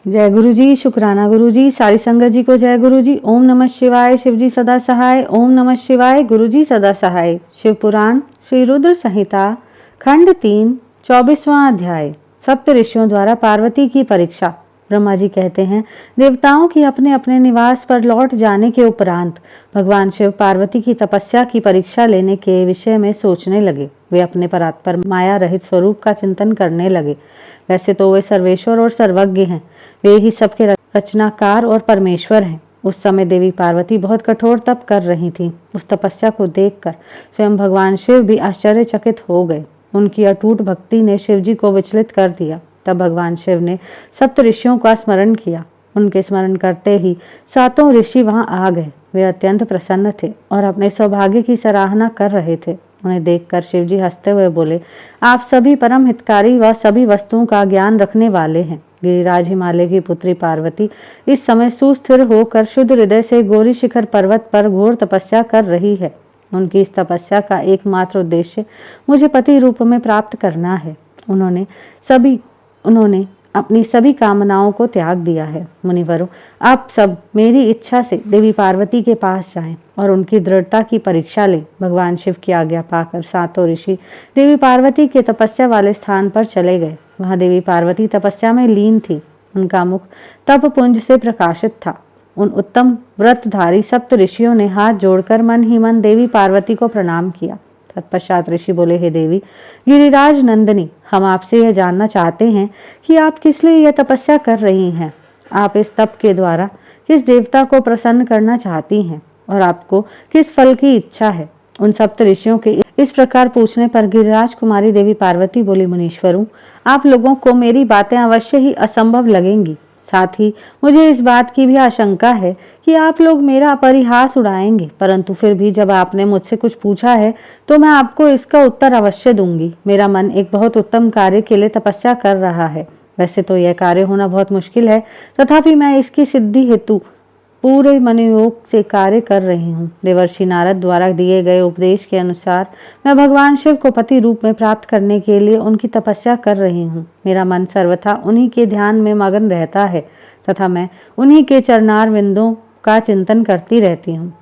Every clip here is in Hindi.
जय गुरु जी, शुक्राना गुरु जी, सारी संगत जी को जय गुरु जी। ओम नमः शिवाय, शिव जी सदा सहाय। ओम नमः शिवाय, गुरु जी सदा सहाय। शिव पुराण श्री रुद्र संहिता खंड 3 24वां अध्याय। सप्त ऋषियों द्वारा पार्वती की परीक्षा। ब्रह्मा जी कहते हैं, देवताओं की अपने अपने निवास पर लौट जाने के उपरांत भगवान शिव पार्वती की तपस्या की परीक्षा लेने के विषय में सोचने लगे। वे अपने परात्पर माया रहित स्वरूप का चिंतन करने लगे। वैसे तो वे सर्वेश्वर और सर्वज्ञ हैं, वे ही सबके रचनाकार और परमेश्वर हैं। उस समय देवी पार्वती बहुत कठोर तप कर रही थीं। उस तपस्या को देखकर स्वयं भगवान शिव भी आश्चर्यचकित हो गए। उनकी अटूट भक्ति ने शिव जी को विचलित कर दिया। तब भगवान शिव ने सप्त ऋषियों का स्मरण किया। उनके स्मरण करते ही सातों ऋषि वहां आ गए। वे अत्यंत प्रसन्न थे और अपने सौभाग्य की सराहना कर रहे थे। उन्हें देखकर शिव जी हंसते हुए बोले, आप सभी परम हितकारी व सभी वस्तुओं का ज्ञान रखने वाले हैं। गिरिराज हिमालय की पुत्री पार्वती इस समय सुस्थिर होकर शुद्ध हृदय से गौरी शिखर पर्वत पर घोर तपस्या कर रही है। उनकी इस तपस्या का एकमात्र उद्देश्य मुझे पति रूप में प्राप्त करना है। उन्होंने अपनी सभी कामनाओं को त्याग दिया है। मुनिवरों, आप सब मेरी इच्छा से देवी पार्वती के पास जाएं और उनकी दृढ़ता की परीक्षा लें। भगवान शिव की आज्ञा पाकर सातों ऋषि देवी पार्वती के तपस्या वाले स्थान पर चले गए। वहां देवी पार्वती तपस्या में लीन थी। उनका मुख तप पुंज से प्रकाशित था। उन उत्तम व्रतधारी सप्त ऋषियों ने हाथ जोड़कर मन ही मन देवी पार्वती को प्रणाम किया। तत्पश्चात ऋषि बोले, हे देवी गिरिराज नंदिनी, हम आपसे यह जानना चाहते हैं कि आप किस लिए यह तपस्या कर रही हैं। आप इस तप के द्वारा किस देवता को प्रसन्न करना चाहती हैं और आपको किस फल की इच्छा है। उन सप्त ऋषियों के इस प्रकार पूछने पर गिरिराज कुमारी देवी पार्वती बोली, मुनीश्वरों, आप लोगों को मेरी बातें अवश्य ही असंभव लगेंगी। साथ ही मुझे इस बात की भी आशंका है कि आप लोग मेरा परिहास उड़ाएंगे, परंतु फिर भी जब आपने मुझसे कुछ पूछा है तो मैं आपको इसका उत्तर अवश्य दूंगी। मेरा मन एक बहुत उत्तम कार्य के लिए तपस्या कर रहा है। वैसे तो यह कार्य होना बहुत मुश्किल है, तथापि मैं इसकी सिद्धि हेतु पूरे मनोयोग से कार्य कर रही हूँ। देवर्षि नारद द्वारा दिए गए उपदेश के अनुसार मैं भगवान शिव को पति रूप में प्राप्त करने के लिए उनकी तपस्या कर रही हूँ। मेरा मन सर्वथा उन्हीं के ध्यान में मगन रहता है तथा मैं उन्हीं के चरणार विंदों का चिंतन करती रहती हूँ।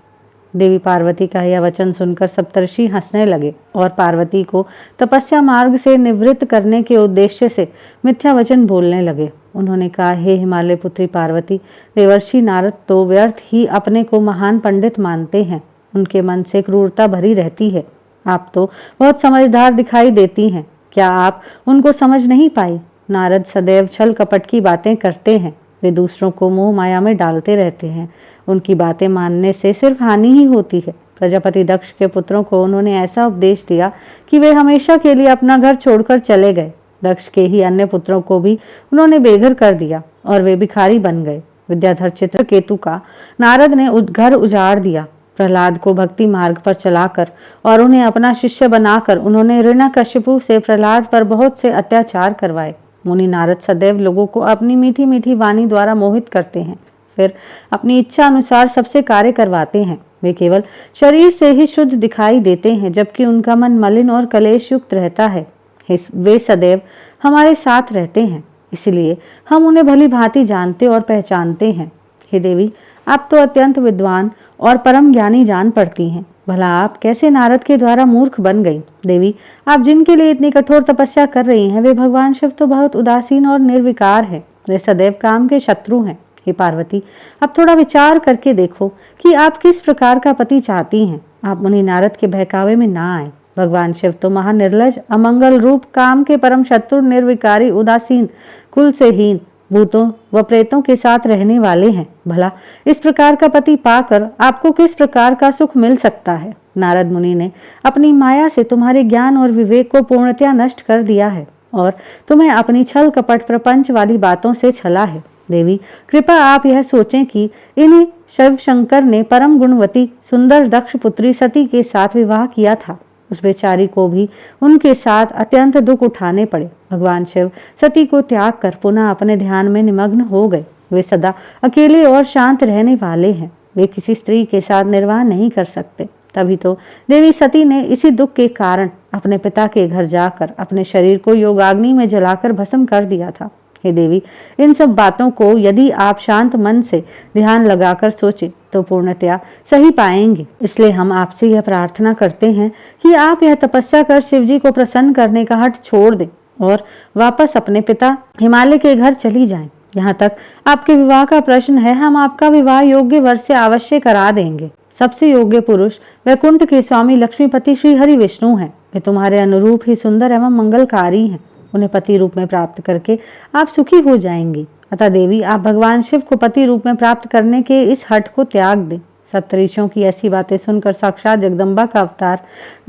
देवी पार्वती का यह वचन सुनकर सप्तर्षि हंसने लगे और पार्वती को तपस्या मार्ग से निवृत्त करने के उद्देश्य से मिथ्या वचन बोलने लगे। उन्होंने कहा, हे हिमालय पुत्री पार्वती, देवर्षि नारद तो व्यर्थ ही अपने को महान पंडित मानते हैं। उनके मन से क्रूरता भरी रहती है। आप तो बहुत समझदार दिखाई देती हैं। क्या आप उनको समझ नहीं पाई? नारद सदैव छल कपट की बातें करते हैं। वे दूसरों को मोह माया में डालते रहते हैं। उनकी बातें मानने से सिर्फ हानि ही होती है। प्रजापति दक्ष के पुत्रों को उन्होंने ऐसा उपदेश दिया कि वे हमेशा के लिए अपना घर छोड़कर चले गए। दक्ष के ही अन्य पुत्रों को भी उन्होंने बेघर कर दिया और वे भिखारी बन गए। विद्याधर चित्रकेतु का नारद ने घर उजाड़ दिया। प्रहलाद को भक्ति मार्ग पर चलाकर और उन्हें अपना शिष्य बनाकर उन्होंने हिरण्यकशिपु से प्रहलाद पर बहुत से अत्याचार करवाए। मुनि नारद सदैव लोगों को अपनी मीठी मीठी वाणी द्वारा मोहित करते हैं, फिर अपनी इच्छा अनुसार सबसे कार्य करवाते हैं। वे केवल शरीर से ही शुद्ध दिखाई देते हैं, जबकि उनका मन मलिन और कलेश युक्त रहता है। वे सदैव हमारे साथ रहते हैं, इसलिए हम उन्हें भली भांति जानते और पहचानते हैं। हे देवी, आप तो अत्यंत विद्वान और परम ज्ञानी जान पड़ती हैं। भला आप कैसे नारद के द्वारा मूर्ख बन गई? देवी, आप जिनके लिए इतनी कठोर तपस्या कर रही हैं, वे भगवान शिव तो बहुत उदासीन और निर्विकार हैं। वे सदैव काम के शत्रु हैं। हे पार्वती, अब थोड़ा विचार करके देखो कि आप किस प्रकार का पति चाहती हैं। आप मुनि नारद के बहकावे में ना आए। भगवान शिव तो महानिर्लज, अमंगल रूप, काम के परम शत्रु, निर्विकारी, उदासीन, कुल से हीन, भूतों व प्रेतों के साथ रहने वाले हैं। भला इस प्रकार का पति पाकर आपको किस प्रकार का सुख मिल सकता है? नारद मुनि ने अपनी माया से तुम्हारे ज्ञान और विवेक को पूर्णतया नष्ट कर दिया है और तुम्हें अपनी छल कपट प्रपंच वाली बातों से छला है। देवी, कृपा आप यह सोचें कि इन्हीं शिव शंकर ने परम गुणवती सुंदर दक्ष पुत्री सती के साथ विवाह किया था। उस बेचारी को भी उनके साथ अत्यंत दुख उठाने पड़े। भगवान शिव सती को त्याग कर पुनः अपने ध्यान में निमग्न हो गए। वे सदा अकेले और शांत रहने वाले हैं। वे किसी स्त्री के साथ निर्वाह नहीं कर सकते। तभी तो देवी सती ने इसी दुख के कारण अपने पिता के घर जाकर अपने शरीर को योगाग्नि में जलाकर भस्म कर दिया था। हे देवी, इन सब बातों को यदि आप शांत मन से ध्यान लगाकर सोचें तो पूर्णतया सही पाएंगे। इसलिए हम आपसे यह प्रार्थना करते हैं कि आप यह तपस्या कर शिव जी को प्रसन्न करने का हठ छोड़ दें और वापस अपने पिता हिमालय के घर चली जाएं। यहाँ तक आपके विवाह का प्रश्न है, हम आपका विवाह योग्य वर से अवश्य करा देंगे। सबसे योग्य पुरुष वैकुंठ के स्वामी लक्ष्मीपति श्री हरि विष्णु हैं। वे तुम्हारे अनुरूप ही सुंदर एवं मंगलकारी हैं। उन्हें पति रूप में प्राप्त करके आप सुखी हो जाएंगी। अतः देवी, आप भगवान शिव को पति रूप में प्राप्त करने के इस हठ को त्याग दें। सप्तऋषियों की ऐसी बातें सुनकर साक्षात जगदम्बा का अवतार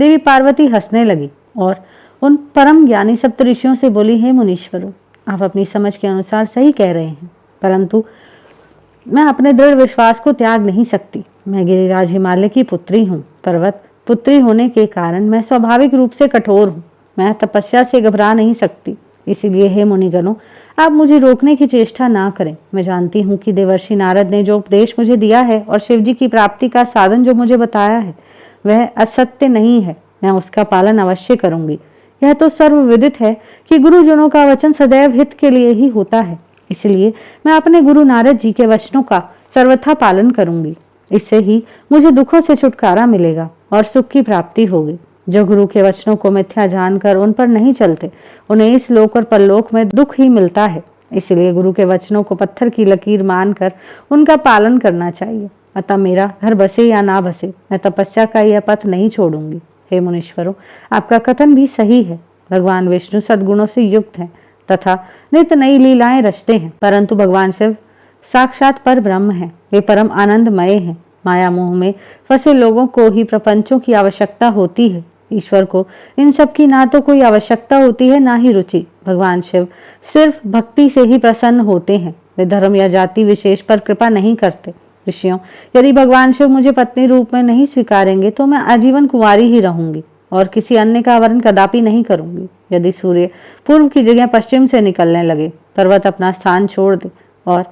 देवी पार्वती हंसने लगी और उन परम ज्ञानी सप्तऋषियों से बोली, हे मुनीश्वरों, आप अपनी समझ के अनुसार सही कह रहे हैं, परंतु मैं अपने दृढ़ विश्वास को त्याग नहीं सकती। मैं गिरिराज हिमालय की पुत्री हूँ। पर्वत पुत्री होने के कारण मैं स्वाभाविक रूप से कठोर हूँ। मैं तपस्या से घबरा नहीं सकती। इसीलिए हे मुनिगणों, आप मुझे रोकने की चेष्टा ना करें। मैं जानती हूँ कि देवर्षि नारद ने जो उपदेश मुझे दिया है और शिवजी की प्राप्ति का साधन जो मुझे बताया है वह असत्य नहीं है। मैं उसका पालन अवश्य करूंगी। यह तो सर्वविदित है कि गुरुजनों का वचन सदैव हित के लिए ही होता है। इसलिए मैं अपने गुरु नारद जी के वचनों का सर्वथा पालन करूंगी। इससे ही मुझे दुखों से छुटकारा मिलेगा और सुख की प्राप्ति होगी। जो गुरु के वचनों को मिथ्या जानकर उन पर नहीं चलते, उन्हें इस लोक और परलोक में दुख ही मिलता है। इसलिए गुरु के वचनों को पत्थर की लकीर मानकर उनका पालन करना चाहिए। अतः मेरा घर बसे या ना बसे, मैं तपस्या का यह पथ नहीं छोड़ूंगी। हे मुनीश्वरों, आपका कथन भी सही है। भगवान विष्णु सद्गुणों से युक्त हैं तथा नित्य नई लीलाएं रचते हैं, परंतु भगवान शिव साक्षात पर ब्रह्म है। वे परम आनंदमय हैं। माया मोह में फंसे लोगों को ही प्रपंचों की आवश्यकता होती है। ईश्वर को इन सब की ना तो कोई आवश्यकता होती है, ना ही रुचि। भगवान शिव सिर्फ भक्ति से ही प्रसन्न होते हैं। वे धर्म या जाति विशेष पर कृपा नहीं करते। ऋषियों, यदि भगवान शिव मुझे पत्नी रूप में नहीं स्वीकारेंगे तो मैं आजीवन कुंवारी ही रहूंगी और किसी अन्य का वर्ण कदापि नहीं करूंगी। यदि सूर्य पूर्व की जगह पश्चिम से निकलने लगे, पर्वत अपना स्थान छोड़ दे और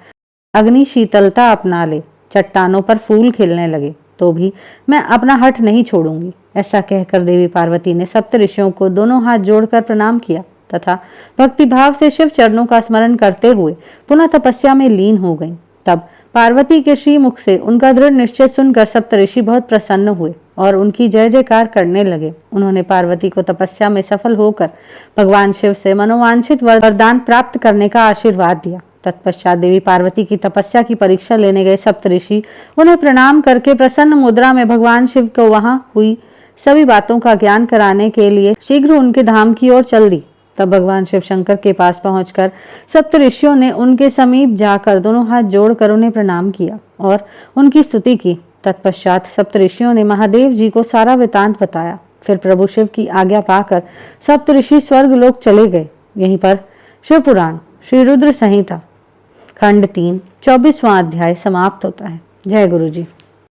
अग्नि शीतलता अपना ले, चट्टानों पर फूल खिलने लगे, तो भी मैं अपना हठ नहीं छोड़ूंगी। ऐसा कहकर देवी पार्वती ने सप्तऋषियों को दोनों हाथ जोड़कर प्रणाम किया तथा भक्तिभाव से शिव चरणों का स्मरण करते हुए पुनः तपस्या में लीन हो गईं। तब पार्वती के श्रीमुख से उनका दृढ़ निश्चय सुनकर सप्तऋषि बहुत प्रसन्न हुए और उनकी जय जयकार करने लगे। उन्होंने पार्वती को तपस्या में सफल होकर भगवान शिव से मनोवांछित वरदान प्राप्त करने का आशीर्वाद दिया। तत्पश्चात देवी पार्वती की तपस्या की परीक्षा लेने गए सप्तऋषि उन्हें प्रणाम करके प्रसन्न मुद्रा में भगवान शिव को वहां हुई सभी बातों का ज्ञान कराने के लिए शीघ्र उनके धाम की ओर चल दी। तब भगवान शिव शंकर के पास पहुंचकर सप्तऋषियों ने उनके समीप जाकर दोनों हाथ जोड़कर उन्हें प्रणाम किया और उनकी स्तुति की। तत्पश्चात सप्तऋषियों ने महादेव जी को सारा वृतांत बताया। फिर प्रभु शिव की आज्ञा पाकर सप्तऋषि स्वर्ग लोक चले गए। यहीं पर शिव पुराण श्री रुद्र संहिता खंड 3 24वां अध्याय समाप्त होता है। जय गुरु जी।